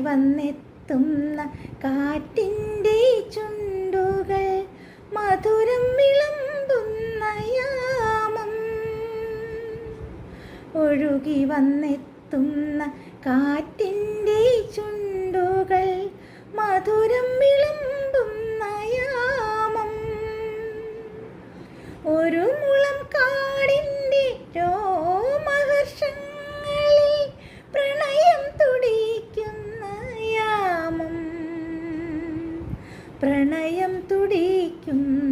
വന്നെത്തുന്ന കാറ്റിൻ്റെ ചുണ്ടുകൾ മധുരം വിളമ്പുന്ന യാമം. ഒഴുകി വന്നെത്തുന്ന കാറ്റിൻ്റെ ചുണ്ടുകൾ മധുരം വിളമ്പുന്ന യാമം. ഒരു മുളം കാടിൻ്റെ രോമഹർഷങ്ങളിൽ പ്രണയം തുടിക്കുന്ന യാമം. പ്രണയം തുടിക്കുന്ന